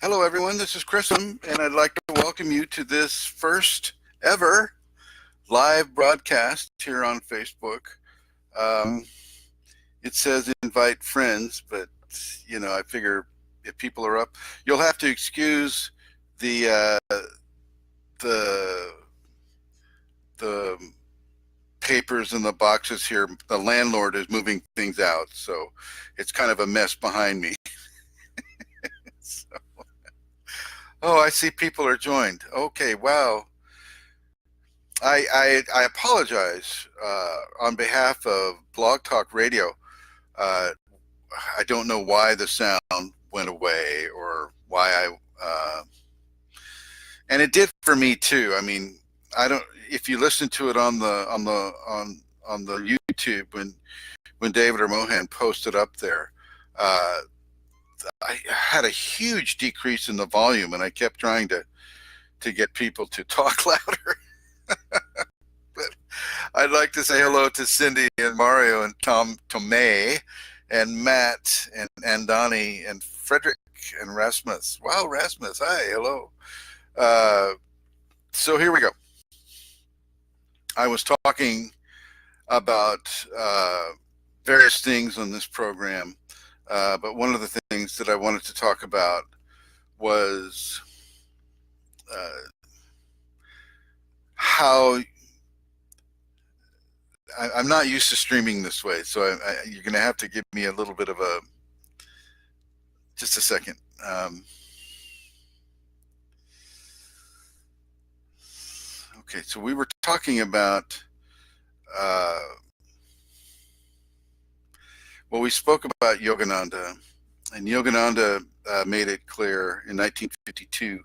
Hello, everyone. This is Chrism, and I'd like to welcome you to this first ever live broadcast here on Facebook. Um, it says invite friends, but I figure if people are up, you'll have to excuse the the the papers and the boxes here. The landlord is moving things out, so it's kind of a mess behind me. So, oh, I see people are joined. Okay, wow. I apologize on behalf of Blog Talk Radio. Uh, I don't know why the sound went away or why and it did for me too. I mean, I don't. If you listen to it on the YouTube when David or Mohan posted up there, uh, I had a huge decrease in the volume, and I kept trying to get people to talk louder. But I'd like to say hello to Cindy and Mario and Tomei and Matt and Donnie and Frederick and Rasmus. Wow, Rasmus, hi, hello. So here we go. I was talking about various things on this program, but one of the things that I wanted to talk about was how I'm not used to streaming this way, so you're going to have to give me a little bit of just a second. Okay, so we were talking about, we spoke about Yogananda, and Yogananda made it clear in 1952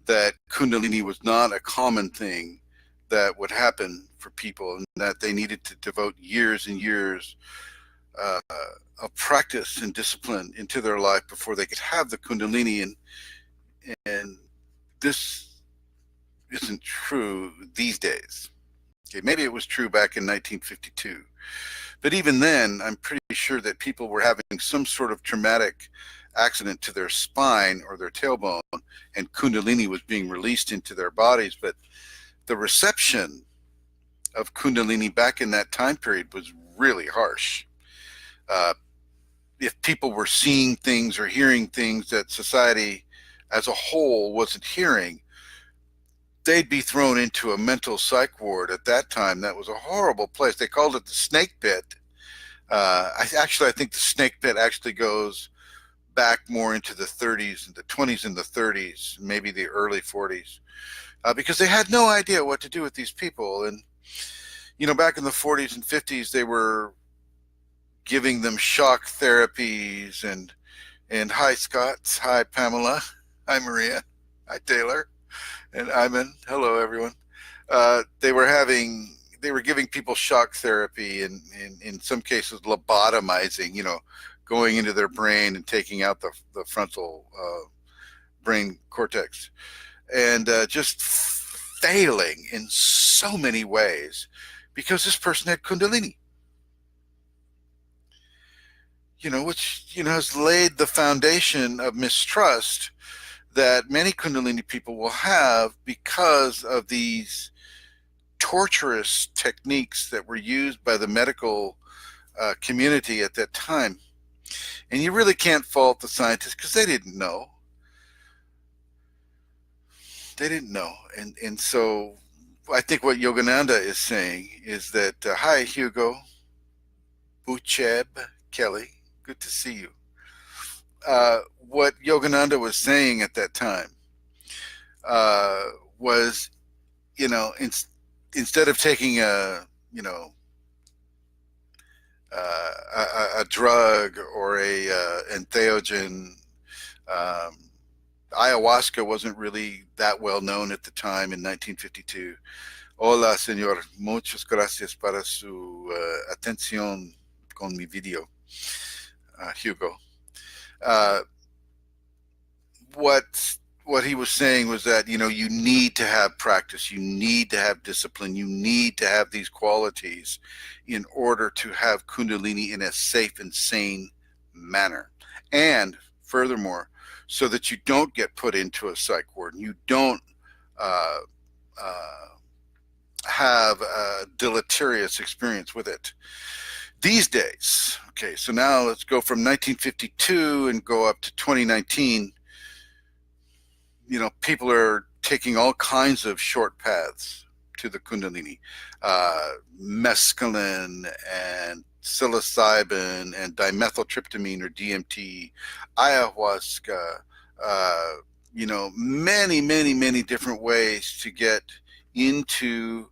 that Kundalini was not a common thing that would happen for people, and that they needed to devote years and years of practice and discipline into their life before they could have the Kundalini. And this isn't true these days. Okay, maybe it was true back in 1952, but even then, I'm pretty sure that people were having some sort of traumatic accident to their spine or their tailbone, and Kundalini was being released into their bodies. But the reception of Kundalini back in that time period was really harsh. If people were seeing things or hearing things that society as a whole wasn't hearing, they'd be thrown into a mental psych ward. At that time, that was a horrible place. They called it the snake pit. I think the snake pit actually goes back more into the 30s and the 20s and the 30s, maybe the early 40s, because they had no idea what to do with these people. And back in the 40s and 50s, they were giving them shock therapies and hi Scott, hi Pamela, hi Maria, hi Taylor, and Iman. Hello everyone. They were giving people shock therapy, and in some cases lobotomizing, going into their brain and taking out the frontal brain cortex, and just failing in so many ways because this person had Kundalini. Which has laid the foundation of mistrust that many Kundalini people will have because of these torturous techniques that were used by the medical community at that time. And you really can't fault the scientists because they didn't know. They didn't know. And so I think what Yogananda is saying is that, hi, Hugo, Bucheb, Kelly, good to see you. What Yogananda was saying at that time was, instead of taking a drug or a entheogen, ayahuasca wasn't really that well known at the time in 1952. Hola, señor. Muchas gracias para su atención con mi video, Hugo. What he was saying was that, you need to have practice, you need to have discipline, you need to have these qualities in order to have Kundalini in a safe and sane manner. And furthermore, so that you don't get put into a psych ward and you don't uh, uh, have a deleterious experience with it. These days, okay, so now let's go from 1952 and go up to 2019. People are taking all kinds of short paths to the Kundalini, mescaline and psilocybin and dimethyltryptamine or DMT, ayahuasca, many different ways to get into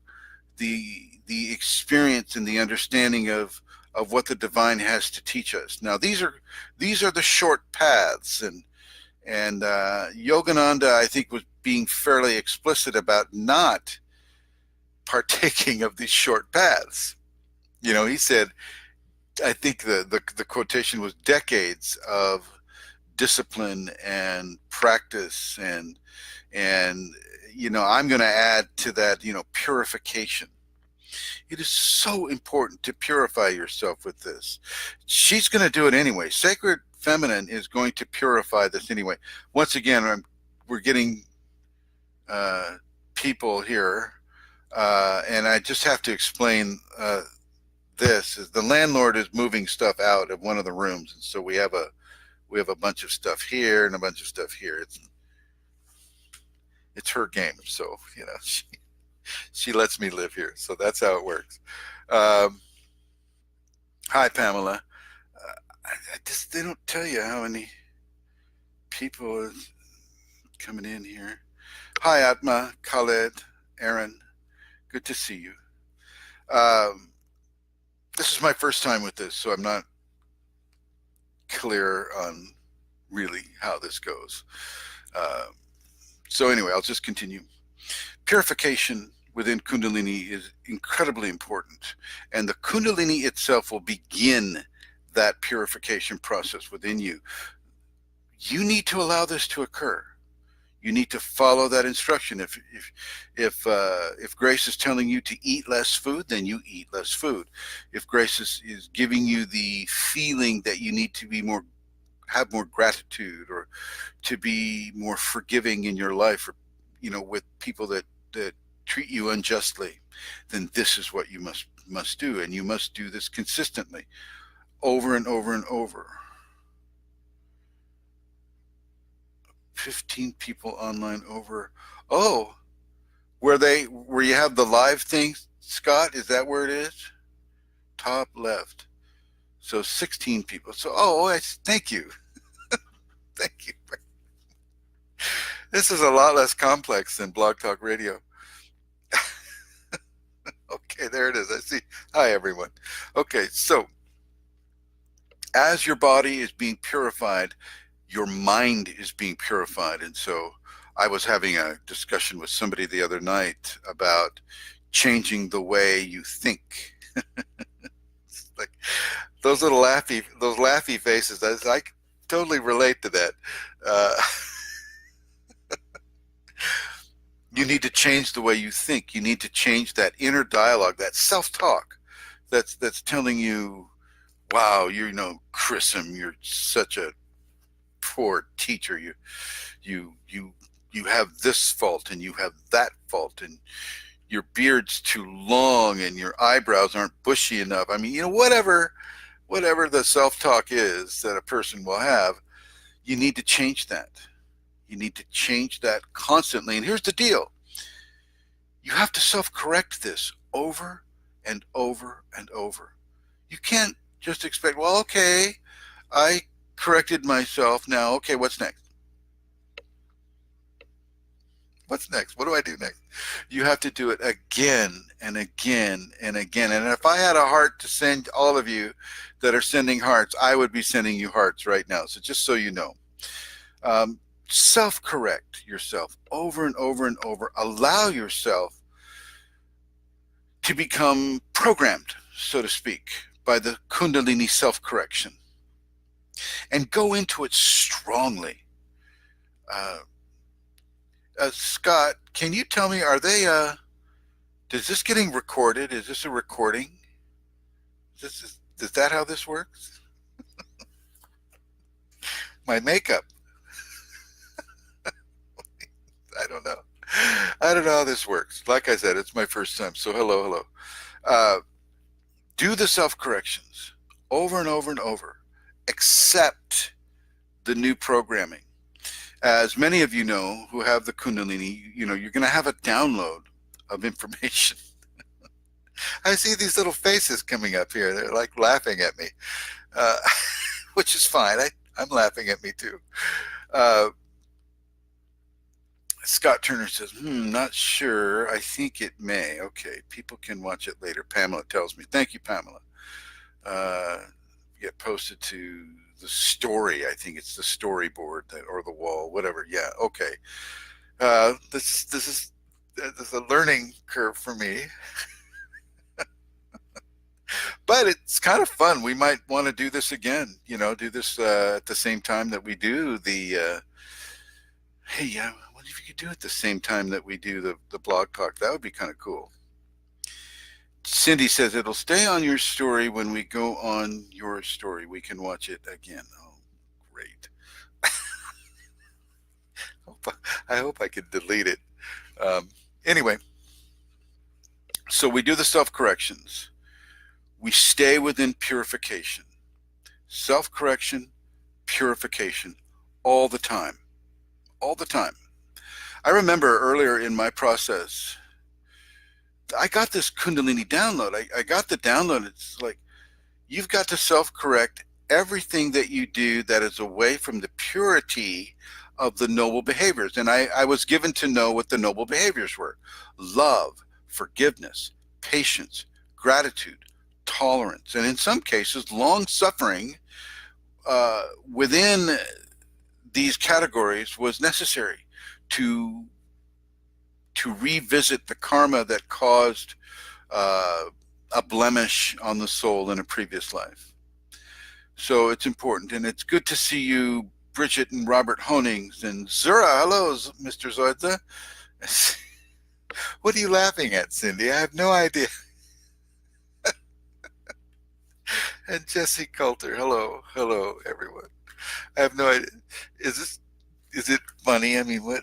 the experience and the understanding of what the divine has to teach us. Now, these are the short paths, and Yogananda, I think, was being fairly explicit about not partaking of these short paths. He said, I think the quotation was decades of discipline and practice, and I'm going to add to that, purification. It is so important to purify yourself with this. She's going to do it anyway. Sacred Feminine is going to purify this anyway. Once again, we're getting people here, and I just have to explain this. Is the landlord is moving stuff out of one of the rooms, and so we have a bunch of stuff here and a bunch of stuff here. It's her game, so she lets me live here, so that's how it works. Hi, Pamela. They don't tell you how many people are coming in here. Hi, Atma, Khaled, Aaron. Good to see you. This is my first time with this, so I'm not clear on really how this goes. So anyway, I'll just continue. Purification within Kundalini is incredibly important, and the Kundalini itself will begin that purification process within you. You need to allow this to occur. You need to follow that instruction. If Grace is telling you to eat less food, then you eat less food. If Grace is giving you the feeling that you need to have more gratitude, or to be more forgiving in your life, or with people that treat you unjustly, then this is what you must do, and you must do this consistently, over and over and over. 15 people online over. Oh, where you have the live thing, Scott? Is that where it is? Top left. So 16 people. So thank you. Thank you. This is a lot less complex than Blog Talk Radio. Okay, there it is. I see. Hi, everyone. Okay, so as your body is being purified, your mind is being purified. And so I was having a discussion with somebody the other night about changing the way you think. Like those laughy faces. I totally relate to that. You need to change the way you think. You need to change that inner dialogue, that self-talk that's telling you, wow, Chrism, you're such a poor teacher. You have this fault and you have that fault, and your beard's too long and your eyebrows aren't bushy enough. I mean, whatever the self-talk is that a person will have, you need to change that. You need to change that constantly. And here's the deal. You have to self-correct this over and over and over. You can't just expect, well, okay, I corrected myself. Now, okay, what's next? What's next? What do I do next? You have to do it again and again and again. And if I had a heart to send all of you that are sending hearts, I would be sending you hearts right now. So just so you know. Self-correct yourself over and over and over. Allow yourself to become programmed, so to speak, by the Kundalini self-correction, and go into it strongly. Scott, can you tell me, are they, is this getting recorded? Is this a recording? Is that how this works? My makeup. I don't know how this works. Like I said, it's my first time. So hello. Uh, do the self-corrections over and over and over. Accept the new programming. As many of you know who have the Kundalini, you're going to have a download of information. I see these little faces coming up here. They're like laughing at me, uh, which is fine. I'm laughing at me too. Uh, Scott Turner says, not sure. I think it may. Okay, people can watch it later. Pamela tells me. Thank you, Pamela. Get posted to the story. I think it's the storyboard or the wall, whatever. Yeah, okay. This is a learning curve for me. But it's kind of fun. We might want to do this again, do this at the same time that we do the, hey, yeah, what if you could do it at the same time that we do the blog talk? That would be kind of cool. Cindy says it'll stay on your story when we go on your story. We can watch it again. Oh, great. I hope I can delete it. Anyway, so we do the self-corrections. We stay within purification. Self-correction, purification, all the time. All the time. I remember earlier in my process, I got this Kundalini download. I got the download. It's like, you've got to self-correct everything that you do that is away from the purity of the noble behaviors. And I was given to know what the noble behaviors were: love, forgiveness, patience, gratitude, tolerance, and in some cases, long suffering within these categories was necessary to revisit the karma that caused a blemish on the soul in a previous life. So it's important, and it's good to see you, Bridget and Robert Honings and Zura. Hello, Mr. Zoidza. What are you laughing at, Cindy? I have no idea. And Jesse Coulter. Hello, everyone. I have no idea. Is it funny? I mean, what?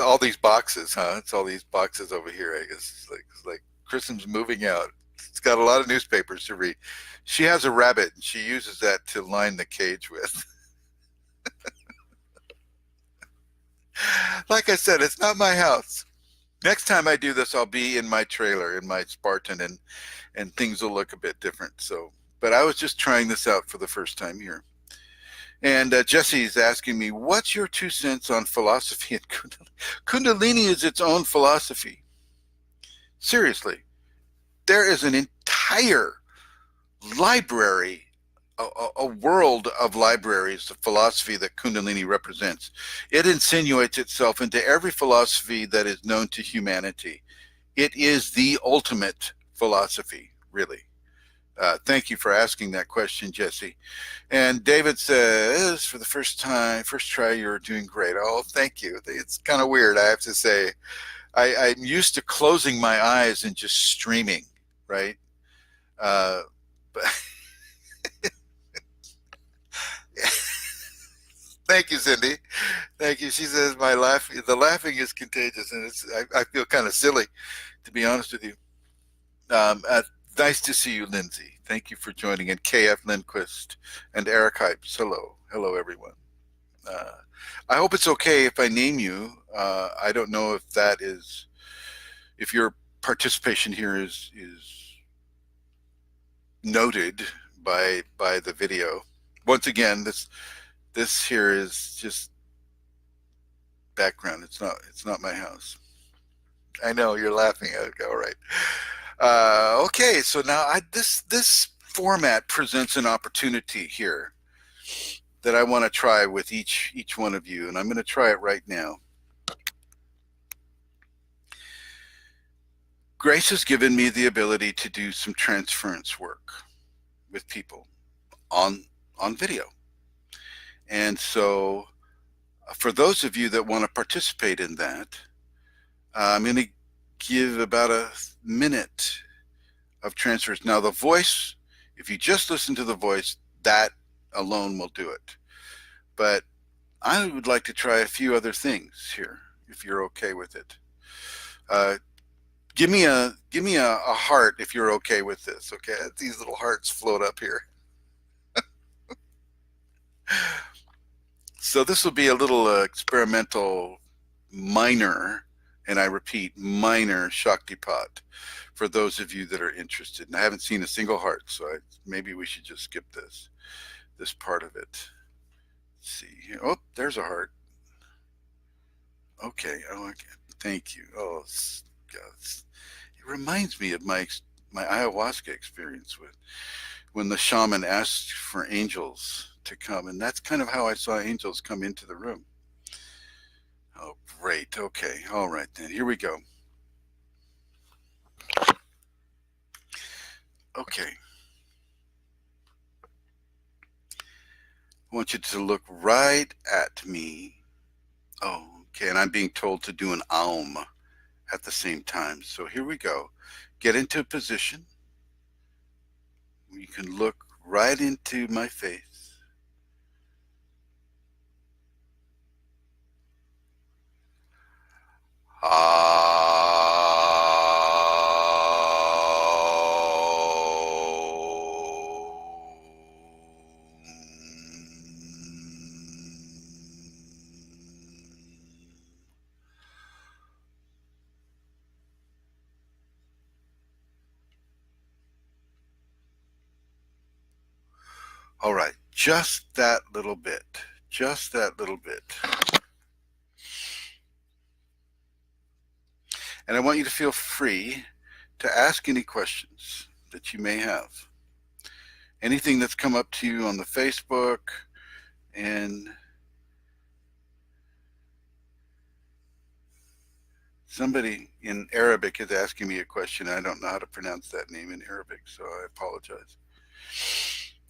All these boxes, huh? It's all these boxes over here. I guess it's like Chrism's moving out. It's got a lot of newspapers to read. She has a rabbit, and she uses that to line the cage with. Like I said, it's not my house. Next time I do this, I'll be in my trailer, in my Spartan, and things will look a bit different. So, but I was just trying this out for the first time here. And Jesse's asking me, what's your 2 cents on philosophy and Kundalini? Kundalini is its own philosophy. Seriously, there is an entire library, a world of libraries of philosophy that Kundalini represents. It insinuates itself into every philosophy that is known to humanity. It is the ultimate philosophy, really. Thank you for asking that question, Jesse. And David says, for the first try, you're doing great. Oh, thank you. It's kind of weird, I have to say. I'm used to closing my eyes and just streaming, right? But thank you, Cindy. Thank you. She says the laughing is contagious, and I feel kind of silly, to be honest with you. Nice to see you, Lindsay. Thank you for joining. And KF Lindquist and Eric Hypes. Hello, everyone. I hope it's okay if I name you. I don't know if your participation here is noted by the video. Once again, this here is just background. It's not my house. I know you're laughing. Okay, all right. Okay, so now this format presents an opportunity here that I want to try with each one of you, and I'm going to try it right now. Grace has given me the ability to do some transference work with people on video. And so for those of you that want to participate in that, I'm going to give about a minute of transfers. Now the voice, if you just listen to the voice, that alone will do it. But I would like to try a few other things here, if you're okay with it. Give me a heart if you're okay with this. Okay, these little hearts float up here. So this will be a little experimental, minor, and I repeat, minor Shaktipat for those of you that are interested. And I haven't seen a single heart, so maybe we should just skip this part of it. Let's see here. Oh, there's a heart. Okay. Oh, okay. Thank you. Oh, God, it reminds me of my ayahuasca experience with when the shaman asked for angels to come, and that's kind of how I saw angels come into the room. Oh, great. Okay. All right, then. Here we go. Okay. I want you to look right at me. Oh, okay. And I'm being told to do an aum at the same time. So here we go. Get into a position where you can look right into my face. All right, just that little bit, just that little bit. And I want you to feel free to ask any questions that you may have. Anything that's come up to you on the Facebook, and somebody in Arabic is asking me a question. I don't know how to pronounce that name in Arabic, so I apologize.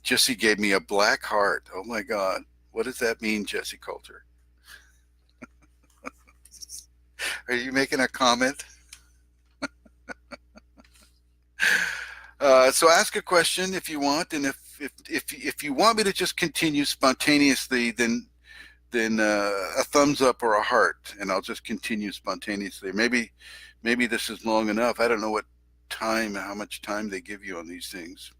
Jesse gave me a black heart. Oh my God. What does that mean, Jesse Coulter? Are you making a comment? So ask a question if you want, and if you want me to just continue spontaneously, then a thumbs up or a heart, and I'll just continue spontaneously. Maybe this is long enough. I don't know how much time they give you on these things,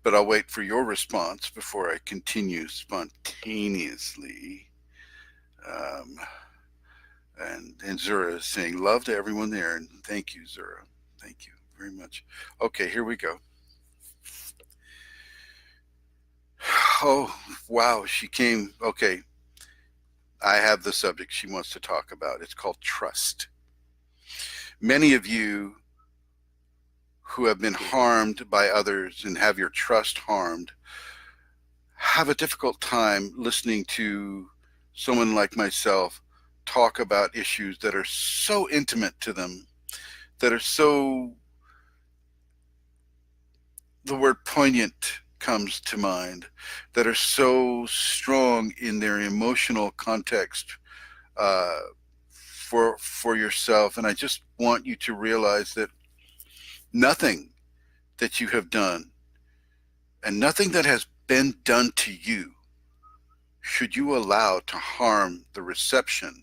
but I'll wait for your response before I continue spontaneously. And Zura is saying love to everyone there, and thank you, Zura. Thank you very much. Okay, here we go. Oh, wow, she came. Okay, I have the subject she wants to talk about. It's called trust. Many of you who have been harmed by others and have your trust harmed have a difficult time listening to someone like myself talk about issues that are so intimate to them, that are so, the word poignant comes to mind, that are so strong in their emotional context for yourself. And I just want you to realize that nothing that you have done and nothing that has been done to you should you allow to harm the reception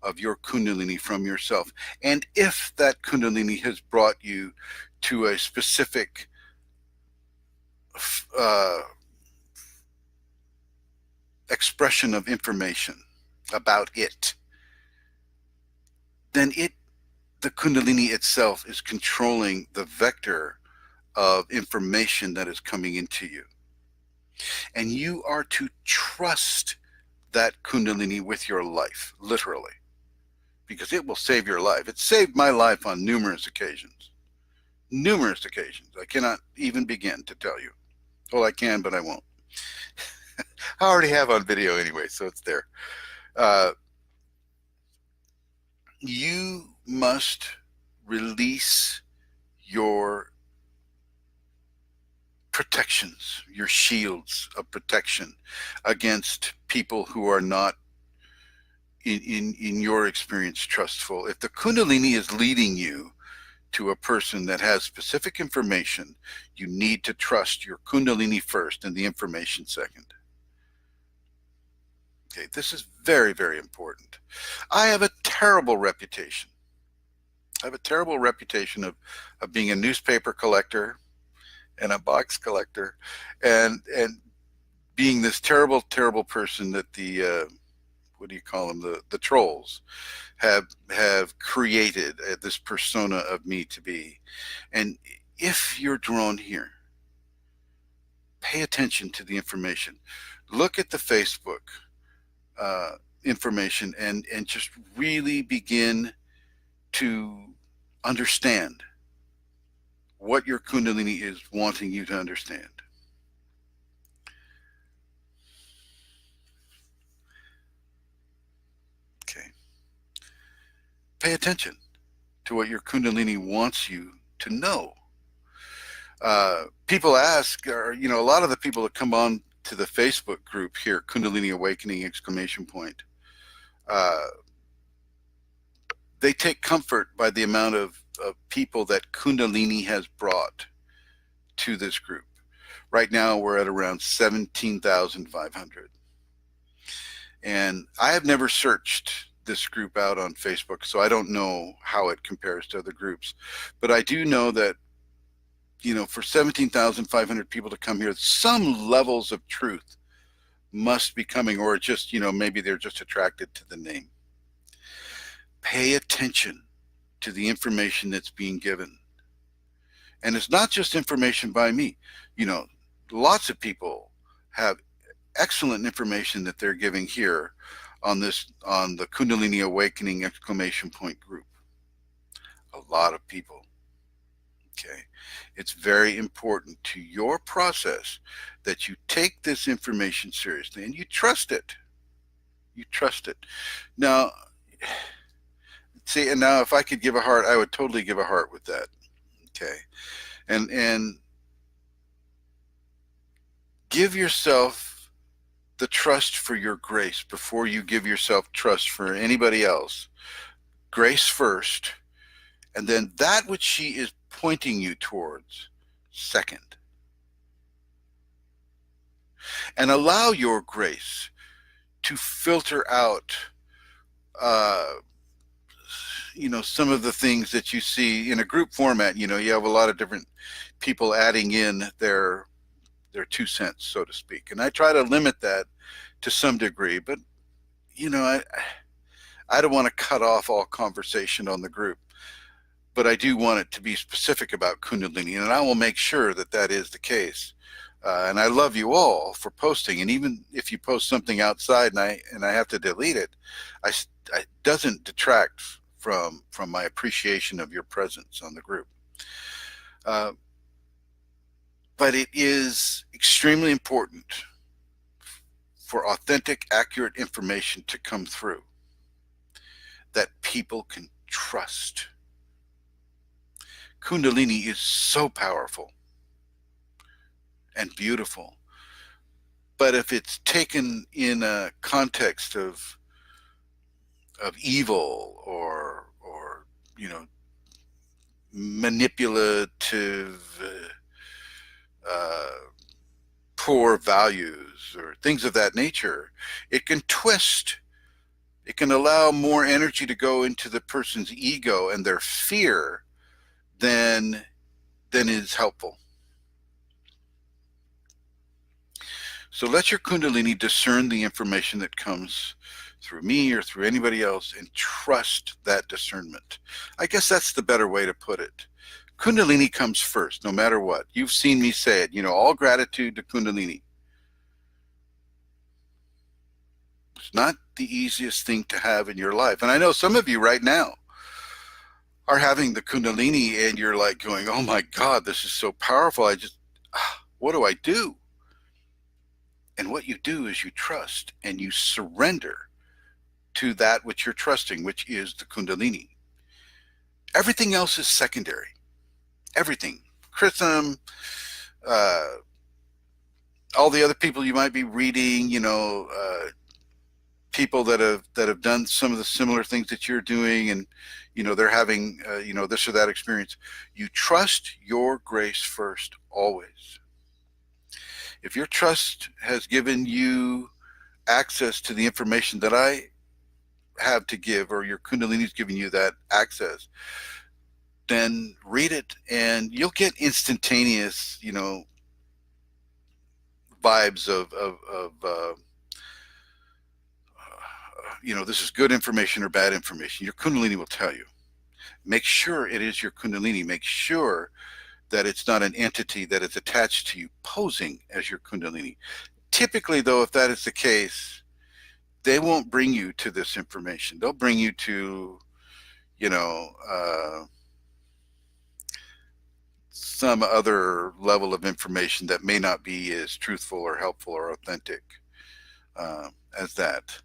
of your Kundalini from yourself. And if that Kundalini has brought you to a specific expression of information about it, then the Kundalini itself is controlling the vector of information that is coming into you. And you are to trust that Kundalini with your life, literally, because it will save your life. It saved my life on numerous occasions. Numerous occasions. I cannot even begin to tell you. Well, I can, but I won't. I already have on video anyway, so it's there. You must release your protections, your shields of protection against people who are not, in your experience, trustful. If the Kundalini is leading you to a person that has specific information, you need to trust your Kundalini first and the information second. Okay, this is very, very important. I have a terrible reputation. I have a terrible reputation of being a newspaper collector and a box collector, and being this terrible, terrible person that the what do you call them, the trolls have created this persona of me to be. And if you're drawn here, pay attention to the information. Look at the Facebook uh, information, and just really begin to understand what your Kundalini is wanting you to understand. Okay. Pay attention to what your Kundalini wants you to know. People ask, or a lot of the people that come on to the Facebook group here, Kundalini Awakening exclamation point, uh, they take comfort by the amount of people that Kundalini has brought to this group. Right now, we're at around 17,500. And I have never searched this group out on Facebook, so I don't know how it compares to other groups. But I do know that, for 17,500 people to come here, some levels of truth must be coming, or just, maybe they're just attracted to the name. Pay attention to the information that's being given. And it's not just information by me. Lots of people have excellent information that they're giving here on the Kundalini Awakening exclamation point group. A lot of people. Okay. It's very important to your process that you take this information seriously and you trust it. You trust it. Now, see, and now if I could give a heart, I would totally give a heart with that. Okay. And give yourself the trust for your grace before you give yourself trust for anybody else. Grace first, and then that which she is pointing you towards second. And allow your grace to filter out some of the things that you see in a group format. You have a lot of different people adding in their 2 cents, so to speak. And I try to limit that to some degree, but I don't want to cut off all conversation on the group, but I do want it to be specific about Kundalini, and I will make sure that that is the case. And I love you all for posting, and even if you post something outside and I have to delete it, it doesn't detract from my appreciation of your presence on the group. But it is extremely important for authentic, accurate information to come through that people can trust. Kundalini is so powerful and beautiful, but if it's taken in a context of evil or manipulative, poor values or things of that nature, it can twist. It can allow more energy to go into the person's ego and their fear than is helpful. So let your Kundalini discern the information that comes through me or through anybody else, and trust that discernment. I guess that's the better way to put it. Kundalini comes first, no matter what. You've seen me say it, all gratitude to Kundalini. It's not the easiest thing to have in your life. And I know some of you right now are having the Kundalini and you're like going, oh my God, this is so powerful. What do I do? And what you do is you trust and you surrender to that which you're trusting, which is the Kundalini. Everything else is secondary. Everything. Chrism, all the other people you might be reading, people that have done some of the similar things that you're doing, and they're having this or that experience. You trust your grace first, always. If your trust has given you access to the information that I have to give, or your Kundalini is giving you that access, then read it and you'll get instantaneous, vibes of this is good information or bad information. Your Kundalini will tell you. Make sure it is your Kundalini. Make sure that it's not an entity that is attached to you posing as your Kundalini. Typically, though, if that is the case, they won't bring you to this information. They'll bring you to, some other level of information that may not be as truthful or helpful or authentic as that.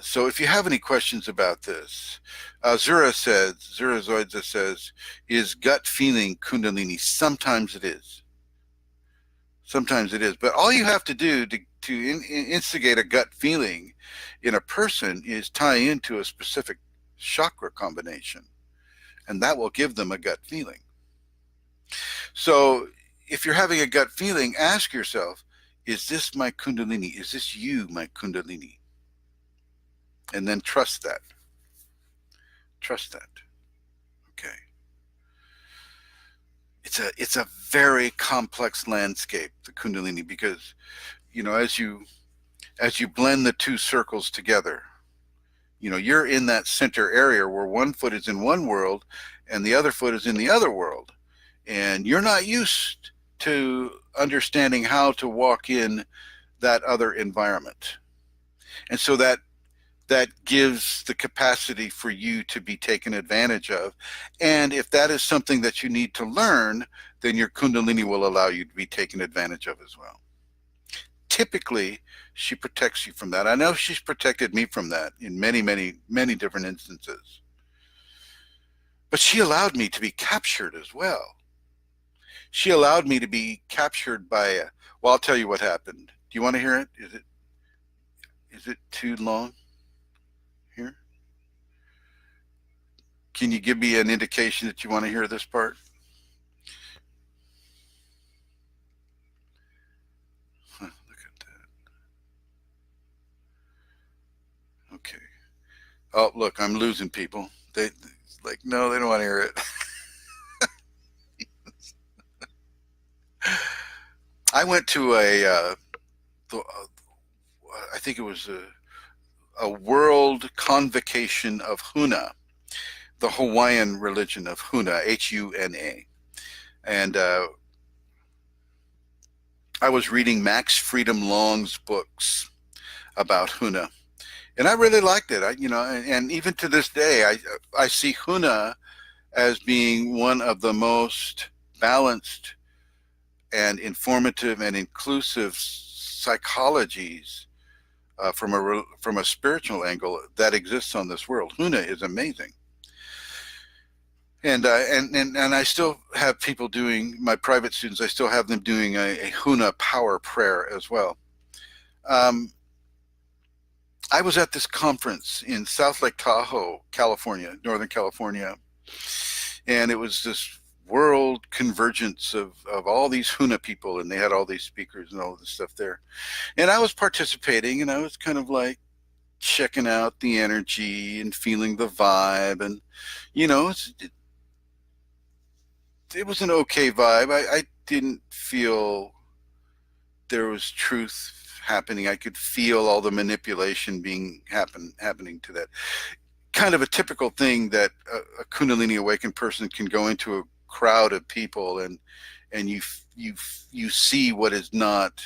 So if you have any questions about this, Zura Zoidza says, is gut feeling Kundalini? Sometimes it is. Sometimes it is. But all you have to do to instigate a gut feeling in a person is tie into a specific chakra combination, and that will give them a gut feeling. So if you're having a gut feeling, ask yourself, is this my Kundalini? Is this you, my Kundalini? And then trust that. Trust that. Okay. It's a very complex landscape, the Kundalini, because as you blend the two circles together, you're in that center area where one foot is in one world and the other foot is in the other world, and you're not used to understanding how to walk in that other environment, and so that gives the capacity for you to be taken advantage of. And if that is something that you need to learn, then your Kundalini will allow you to be taken advantage of as well. Typically, she protects you from that. I know she's protected me from that in many, many, many different instances. But she allowed me to be captured as well. She allowed me to be captured by, well, I'll tell you what happened. Do you want to hear it? Is it too long? Here? Can you give me an indication that you want to hear this part? Look at that. Okay. Oh, look, I'm losing people. They like, no, they don't want to hear it. I went to I think it was a world convocation of Huna, the Hawaiian religion of Huna, Huna. And I was reading Max Freedom Long's books about Huna, and I really liked it. And even to this day, I see Huna as being one of the most balanced and informative and inclusive psychologies from a spiritual angle that exists on this world. Huna is amazing. And I still have people doing, my private students, I still have them doing a Huna power prayer as well. I was at this conference in South Lake Tahoe, California, Northern California, and it was this world convergence of all these Huna people, and they had all these speakers and all this stuff there. And I was participating, and I was kind of like checking out the energy and feeling the vibe, and it was an okay vibe. I didn't feel there was truth happening. I could feel all the manipulation happening to that. Kind of a typical thing that a Kundalini awakened person can go into a crowd of people and you see what is not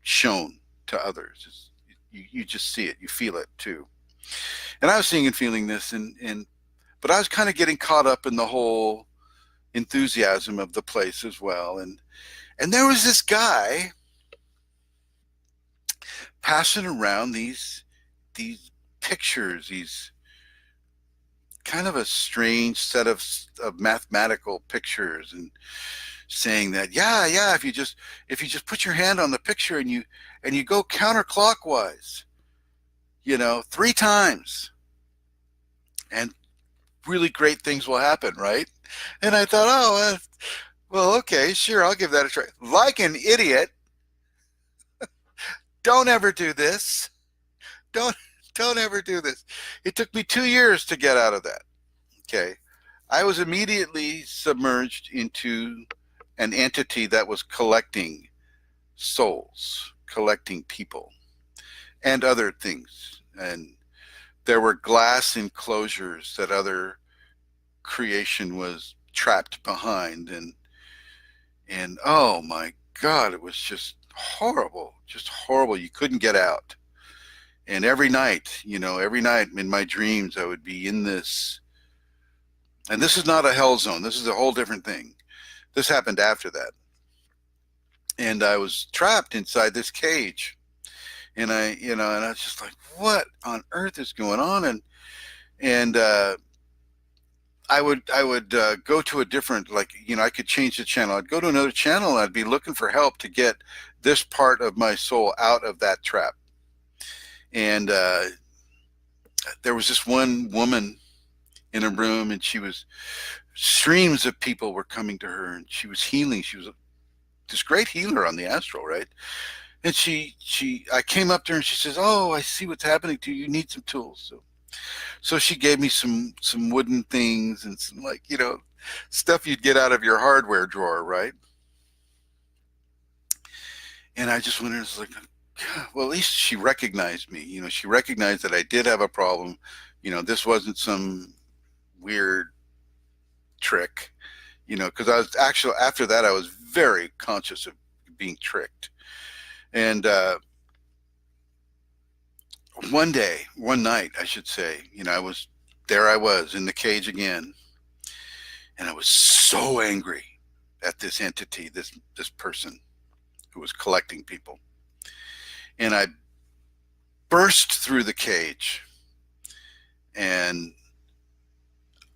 shown to others. You just see it, you feel it too. And I was seeing and feeling this, but I was kind of getting caught up in the whole enthusiasm of the place as well. And there was this guy passing around these pictures, these kind of a strange set of mathematical pictures, and saying that if you just put your hand on the picture and you go counterclockwise 3 times, and really great things will happen, right? And I thought, oh, well, okay, sure, I'll give that a try. Like an idiot, don't ever do this. Don't don't ever do this. It took me 2 years to get out of that. Okay. I was immediately submerged into an entity that was collecting souls, collecting people, and other things. And there were glass enclosures that other creation was trapped behind, and oh my God, it was just horrible. You couldn't get out. And every night, every night in my dreams, I would be in this. And this is not a hell zone. This is a whole different thing. This happened after that. And I was trapped inside this cage. And I was just like, what on earth is going on? And I would go to a different, I could change the channel. I'd go to another channel and I'd be looking for help to get this part of my soul out of that trap. And there was this one woman in a room, and streams of people were coming to her, and she was healing. She was this great healer on the astral, right? And I came up to her and she says, "Oh, I see what's happening to you. You need some tools." So she gave me some wooden things and some stuff you'd get out of your hardware drawer, right? And I just went in and was like, well, at least she recognized me. She recognized that I did have a problem. This wasn't some weird trick, because I was actually, after that, I was very conscious of being tricked. And one night, I should say, I was in the cage again. And I was so angry at this entity, this person who was collecting people. And I burst through the cage and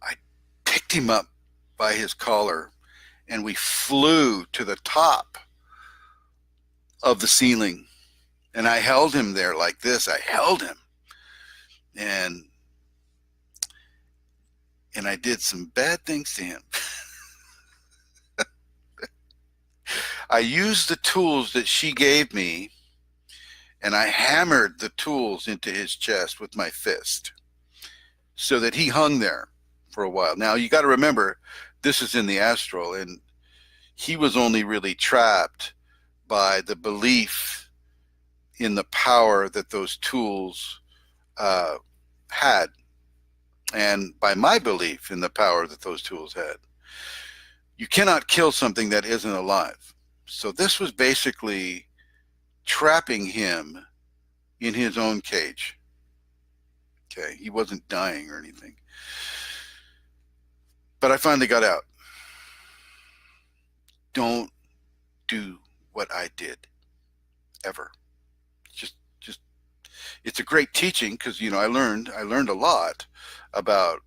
I picked him up by his collar and we flew to the top of the ceiling. And I held him there like this. I held him. And I did some bad things to him. I used the tools that she gave me, and I hammered the tools into his chest with my fist so that he hung there for a while. Now, you got to remember, this is in the astral, and he was only really trapped by the belief in the power that those tools had, and by my belief in the power that those tools had. You cannot kill something that isn't alive. So this was basically trapping him in his own cage. Okay, he wasn't dying or anything. But I finally got out. Don't do what I did, ever. Just it's a great teaching, because I learned a lot about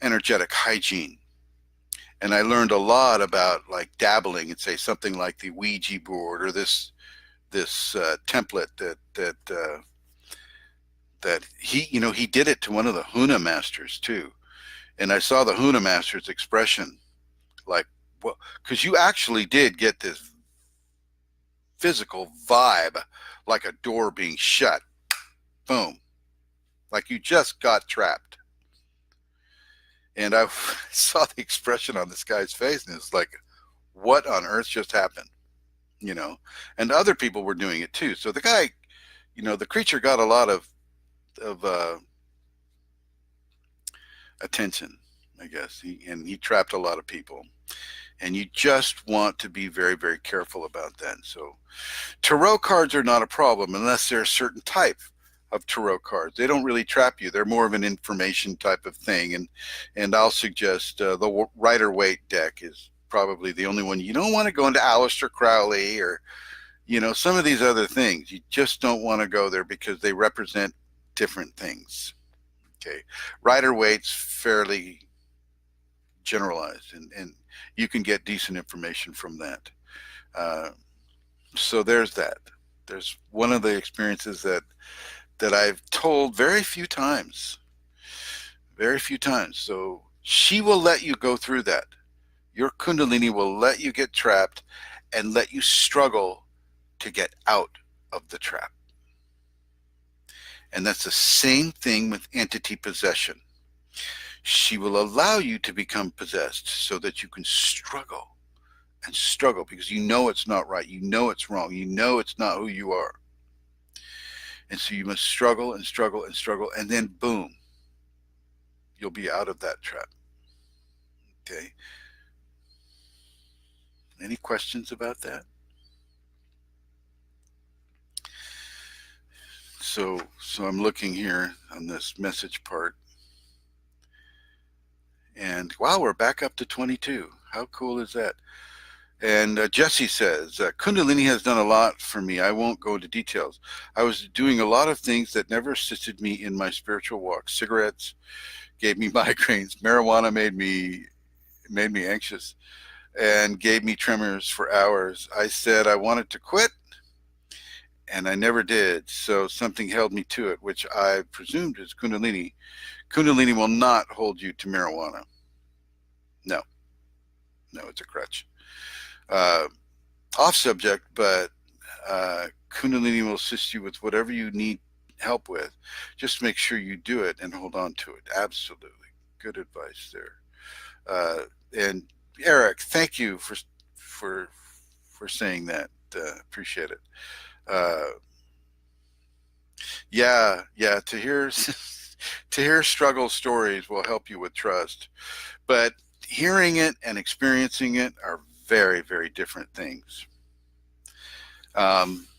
energetic hygiene. And I learned a lot about dabbling and say something like the Ouija board or this template that he did it to one of the Huna masters too. And I saw the Huna master's expression, because you actually did get this physical vibe, like a door being shut. Boom. Like you just got trapped. And I saw the expression on this guy's face, and it's like, what on earth just happened? And other people were doing it too. So the guy, the creature got a lot of attention, I guess. He trapped a lot of people. And you just want to be very, very careful about that. So tarot cards are not a problem unless they're a certain type of tarot cards. They don't really trap you. They're more of an information type of thing. And I'll suggest the Rider-Waite deck is probably the only one. You don't want to go into Aleister Crowley or, some of these other things. You just don't want to go there because they represent different things. Okay. Rider-Waite's fairly generalized, and you can get decent information from that. So there's that. There's one of the experiences that I've told very few times. So she will let you go through that. Your Kundalini will let you get trapped and let you struggle to get out of the trap. And that's the same thing with entity possession. She will allow you to become possessed so that you can struggle and struggle because you know it's not right. You know it's wrong. You know it's not who you are. And so you must struggle and struggle and struggle, and then boom, you'll be out of that trap. Okay. Any questions about that? So I'm looking here on this message part, and wow, we're back up to 22. How cool is that? And Jesse says, Kundalini has done a lot for me. I won't go into details. I was doing a lot of things that never assisted me in my spiritual walk. Cigarettes gave me migraines. Marijuana made me anxious and gave me tremors for hours. I said I wanted to quit, and I never did. So something held me to it, which I presumed is Kundalini. Kundalini will not hold you to marijuana. No, it's a crutch. Off subject, but Kundalini will assist you with whatever you need help with. Just make sure you do it and hold on to it. Absolutely. Good advice there. And Eric, thank you for saying that. Appreciate it. Yeah. To hear struggle stories will help you with trust, but hearing it and experiencing it are very, very different things.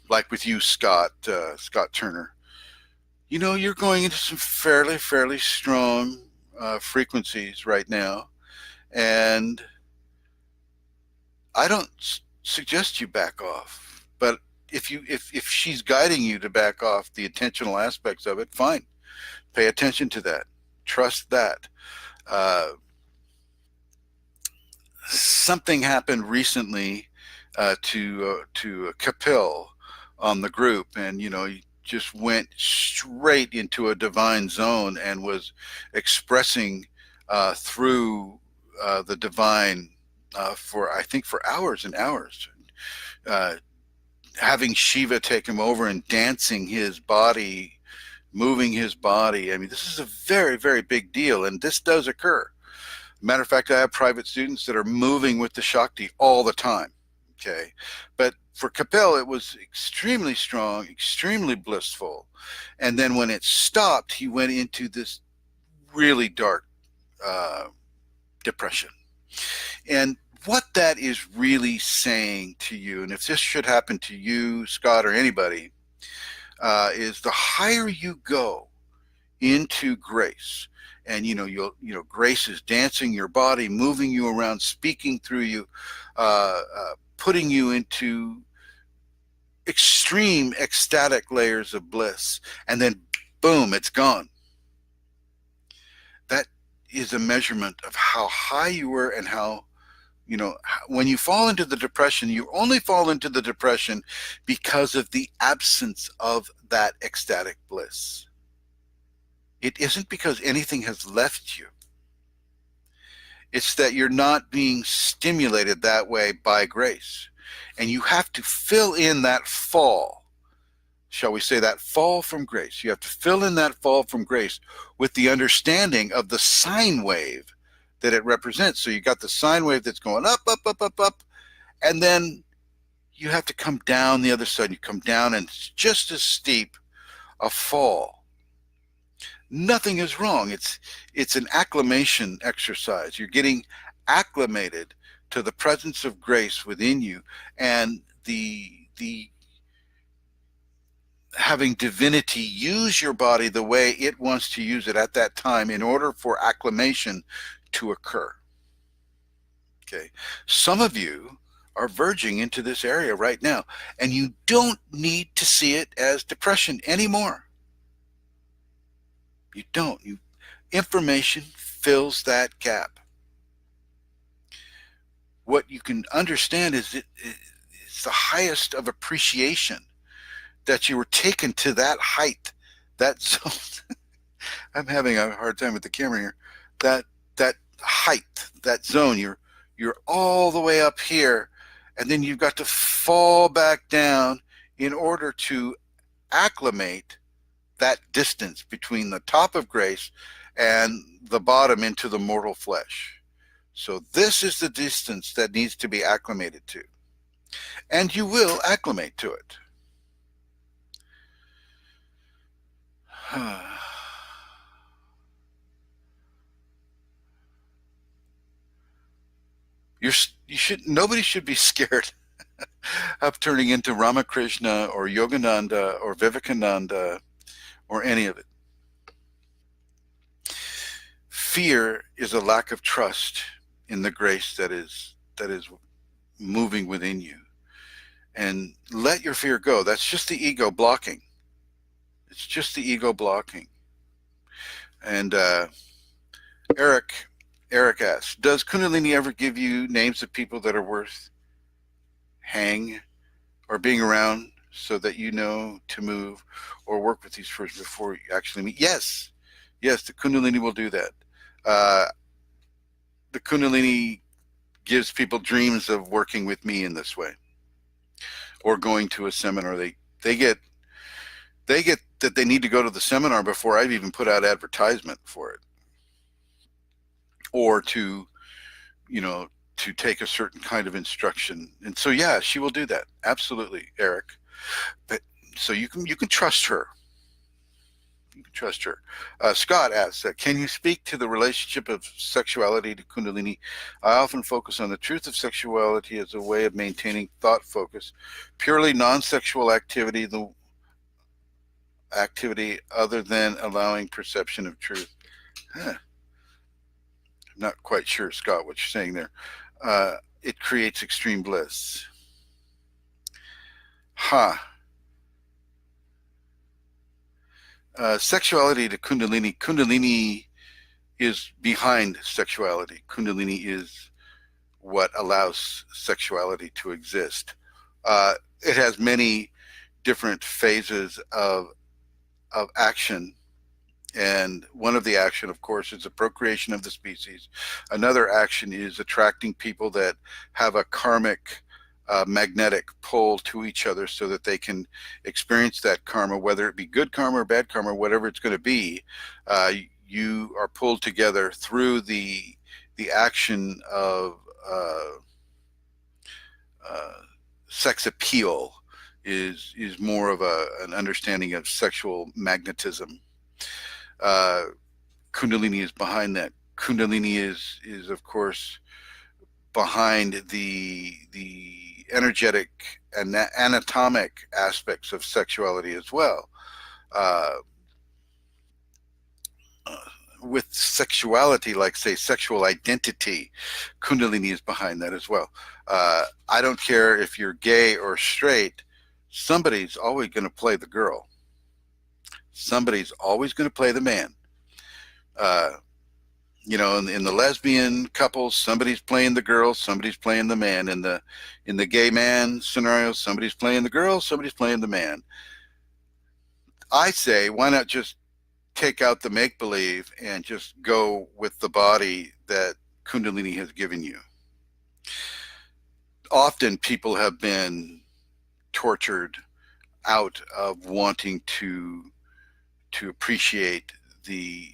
Like with you, Scott Turner, you're going into some fairly strong frequencies right now, and I don't suggest you back off. But if she's guiding you to back off the intentional aspects of it, fine. Pay attention to that. Trust that. Something happened recently to Kapil on the group, and he just went straight into a divine zone and was expressing through the divine for hours and hours, having Shiva take him over and dancing his body, moving his body. I mean, this is a very, very big deal, and this does occur. Matter of fact, I have private students that are moving with the Shakti all the time. Okay. But for Kapil, it was extremely strong, extremely blissful. And then when it stopped, he went into this really dark depression. And what that is really saying to you, and if this should happen to you, Scott, or anybody, is the higher you go into grace, and grace is dancing your body, moving you around, speaking through you, putting you into extreme ecstatic layers of bliss, and then boom, it's gone. That is a measurement of how high you were, and how, when you fall into the depression, you only fall into the depression because of the absence of that ecstatic bliss. It isn't because anything has left you. It's that you're not being stimulated that way by grace. And you have to fill in that fall, shall we say, that fall from grace. You have to fill in that fall from grace with the understanding of the sine wave that it represents. So you got the sine wave that's going up, up, up, up, up, and then you have to come down the other side. You come down, and it's just as steep a fall. Nothing is wrong. It's an acclimation exercise. You're getting acclimated to the presence of grace within you, and the having divinity use your body the way it wants to use it at that time in order for acclimation to occur. Okay. Some of you are verging into this area right now, and you don't need to see it as depression anymore. You don't. Information fills that gap. What you can understand is it's the highest of appreciation that you were taken to that height, that zone. I'm having a hard time with the camera here. That height, that zone, you're all the way up here, and then you've got to fall back down in order to acclimate that distance between the top of grace and the bottom into the mortal flesh. So this is the distance that needs to be acclimated to. And you will acclimate to it. You're, you should, nobody should be scared of turning into Ramakrishna or Yogananda or Vivekananda or any of it. Fear is a lack of trust in the grace that is moving within you. And let your fear go. That's just the ego blocking. It's just the ego blocking. And Eric asks, does Kundalini ever give you names of people that are worth hang or being around so that you know to move or work with these first before you actually meet? Yes, the Kundalini will do that. The Kundalini gives people dreams of working with me in this way, or going to a seminar. They get that they need to go to the seminar before I've even put out advertisement for it, or to take a certain kind of instruction. And so yeah, she will do that, absolutely, Eric. But so you can trust her. You can trust her. Scott asks, can you speak to the relationship of sexuality to Kundalini? I often focus on the truth of sexuality as a way of maintaining thought focus. Purely non-sexual activity, the activity other than allowing perception of truth. Huh. I'm not quite sure, Scott, what you're saying there. It creates extreme bliss. Sexuality to Kundalini. Kundalini is behind sexuality. Kundalini is what allows sexuality to exist. It has many different phases of action. And one of the action, of course, is the procreation of the species. Another action is attracting people that have a karmic magnetic pull to each other so that they can experience that karma, whether it be good karma or bad karma, whatever it's going to be. You are pulled together through the action of sex appeal is more of an understanding of sexual magnetism. Kundalini is behind that. Kundalini is of course behind the energetic and anatomic aspects of sexuality as well. With sexuality, like say sexual identity, Kundalini is behind that as well. I don't care if you're gay or straight, somebody's always going to play the girl. Somebody's always going to play the man. In the lesbian couples, somebody's playing the girl, somebody's playing the man. In the gay man scenario, somebody's playing the girl, somebody's playing the man. I say, why not just take out the make-believe and just go with the body that Kundalini has given you. Often people have been tortured out of wanting to appreciate the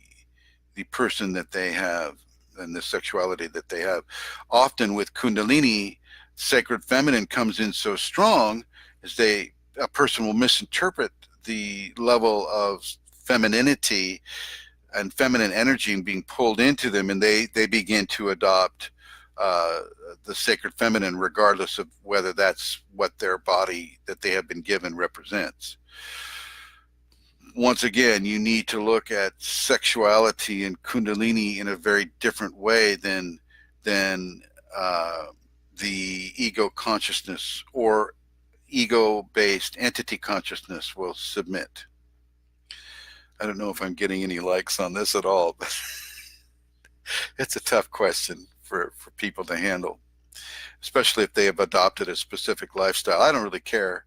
person that they have and the sexuality that they have. Often with Kundalini, sacred feminine comes in so strong as a person will misinterpret the level of femininity and feminine energy being pulled into them, and they begin to adopt the sacred feminine regardless of whether that's what their body that they have been given represents. Once again, you need to look at sexuality and Kundalini in a very different way than the ego consciousness or ego-based entity consciousness will submit. I don't know if I'm getting any likes on this at all, but it's a tough question for people to handle, especially if they have adopted a specific lifestyle. I don't really care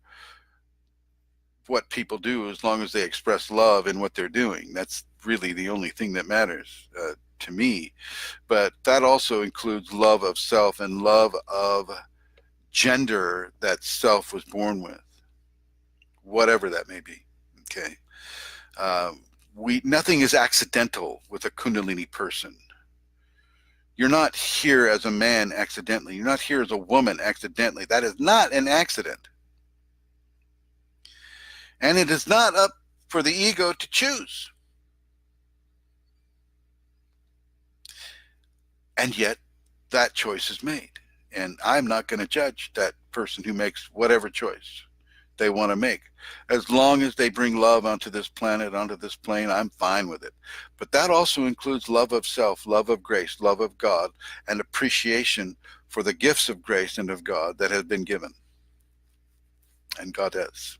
what people do as long as they express love in what they're doing. That's really the only thing that matters to me. But that also includes love of self and love of gender that self was born with. whatever that may be. Okay. Nothing is accidental with a Kundalini person. You're not here as a man accidentally. You're not here as a woman accidentally. That is not an accident. And it is not up for the ego to choose. And yet that choice is made. And I'm not going to judge that person who makes whatever choice they want to make. As long as they bring love onto this planet, onto this plane, I'm fine with it. But that also includes love of self, love of grace, love of God, and appreciation for the gifts of grace and of God that have been given. And God has.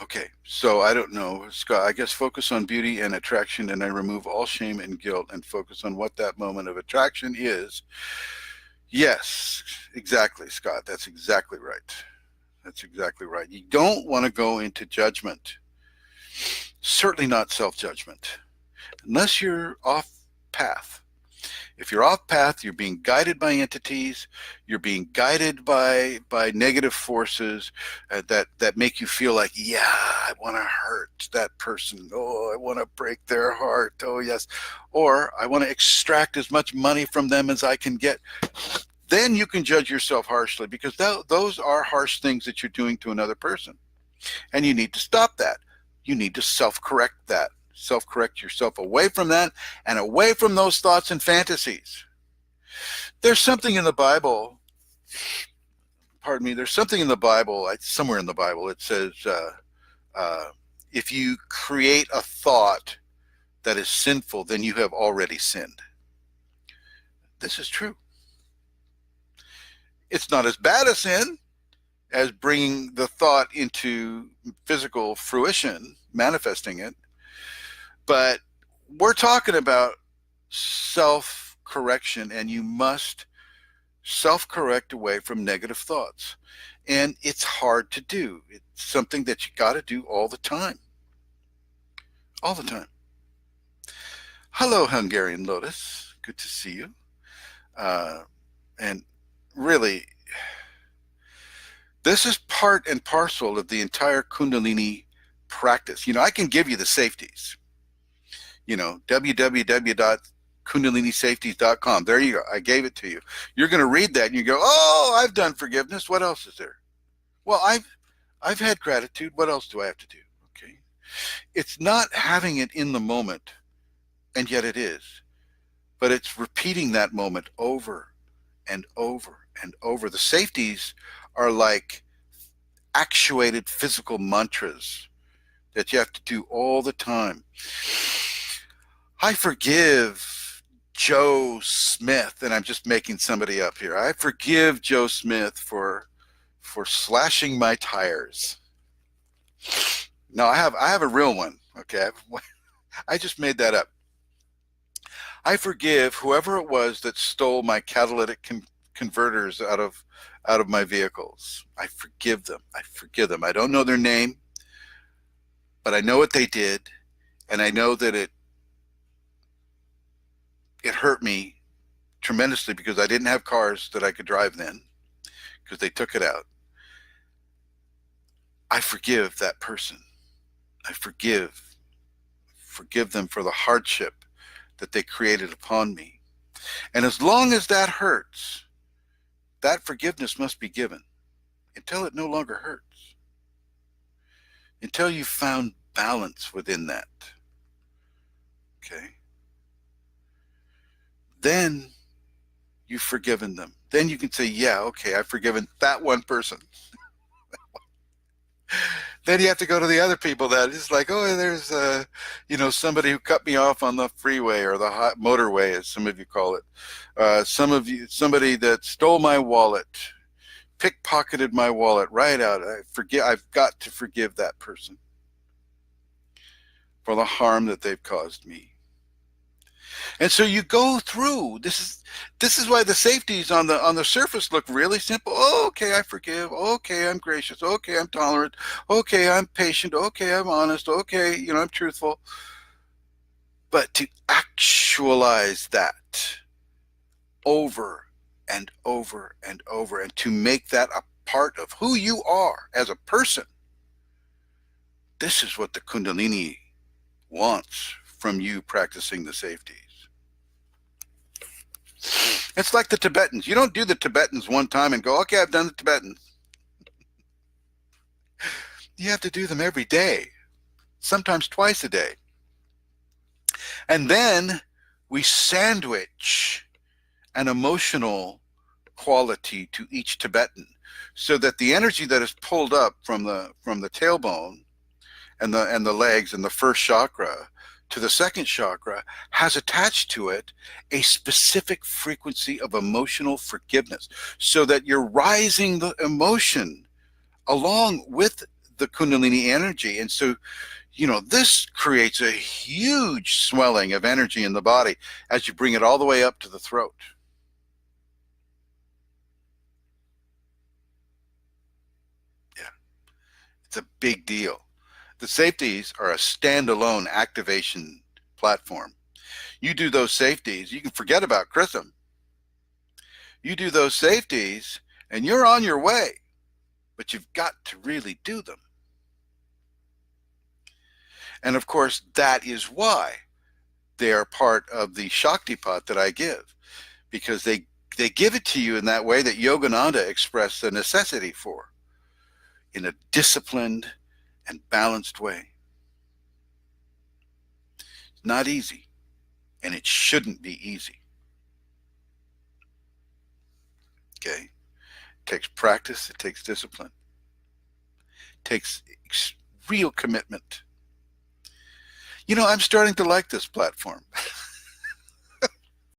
Okay, so I don't know, Scott, I guess focus on beauty and attraction, and I remove all shame and guilt and focus on what that moment of attraction is. Yes, exactly, Scott. That's exactly right. That's exactly right. You don't want to go into judgment. Certainly not self-judgment, unless you're off path. If you're off path, you're being guided by entities, you're being guided by negative forces that make you feel like, yeah, I want to hurt that person. Oh, I want to break their heart. Oh, yes. Or I want to extract as much money from them as I can get. Then you can judge yourself harshly, because those are harsh things that you're doing to another person. And you need to stop that. You need to self-correct that. Self-correct yourself away from that and away from those thoughts and fantasies. There's something in the Bible, pardon me, there's something in the Bible, somewhere in the Bible, it says, if you create a thought that is sinful, then you have already sinned. This is true. It's not as bad a sin as bringing the thought into physical fruition, manifesting it. But we're talking about self-correction, and you must self-correct away from negative thoughts. And it's hard to do. It's something that you got to do all the time. All the time. Hello, Hungarian Lotus. Good to see you. And really, this is part and parcel of the entire Kundalini practice. You know, I can give you the safeties. You know, www.kundalinisafeties.com. There you go. I gave it to you. You're going to read that and you go, oh, I've done forgiveness. What else is there? Well, I've had gratitude. What else do I have to do? Okay. It's not having it in the moment, and yet it is. But it's repeating that moment over and over and over. The safeties are like actuated physical mantras that you have to do all the time. I forgive Joe Smith, and I'm just making somebody up here. I forgive Joe Smith for slashing my tires. No, I have a real one. Okay, I just made that up. I forgive whoever it was that stole my catalytic converters out of my vehicles. I forgive them. I forgive them. I don't know their name, but I know what they did, and I know that it hurt me tremendously because I didn't have cars that I could drive then because they took it out. I forgive that person. I forgive them for the hardship that they created upon me. And as long as that hurts, that forgiveness must be given until it no longer hurts, until you found balance within that. Okay? Then you've forgiven them. Then you can say, yeah, okay, I've forgiven that one person. Then you have to go to the other people that is like, oh, there's somebody who cut me off on the freeway or the hot motorway, as some of you call it. Somebody that stole my wallet, pickpocketed my wallet right out. I've got to forgive that person for the harm that they've caused me. And so you go through. This is why the safeties on the surface look really simple. Oh, okay, I forgive. Okay, I'm gracious. Okay, I'm tolerant. Okay, I'm patient. Okay, I'm honest. Okay, I'm truthful. But to actualize that over and over and over, and to make that a part of who you are as a person. This is what the Kundalini wants from you practicing the safeties. It's like the Tibetans. You don't do the Tibetans one time and go, okay, I've done the Tibetans. You have to do them every day, sometimes twice a day. And then we sandwich an emotional quality to each Tibetan, so that the energy that is pulled up from the tailbone and the legs and the first chakra to the second chakra has attached to it a specific frequency of emotional forgiveness, so that you're rising the emotion along with the Kundalini energy. And so, this creates a huge swelling of energy in the body as you bring it all the way up to the throat. Yeah, it's a big deal. The safeties are a standalone activation platform. You do those safeties, you can forget about Chrism. You do those safeties and you're on your way, but you've got to really do them. And of course, that is why they are part of the Shaktipat that I give, because they give it to you in that way that Yogananda expressed the necessity for, in a disciplined and balanced way. It's not easy, and it shouldn't be easy. Okay? It takes practice, it takes discipline, it takes real commitment. I'm starting to like this platform.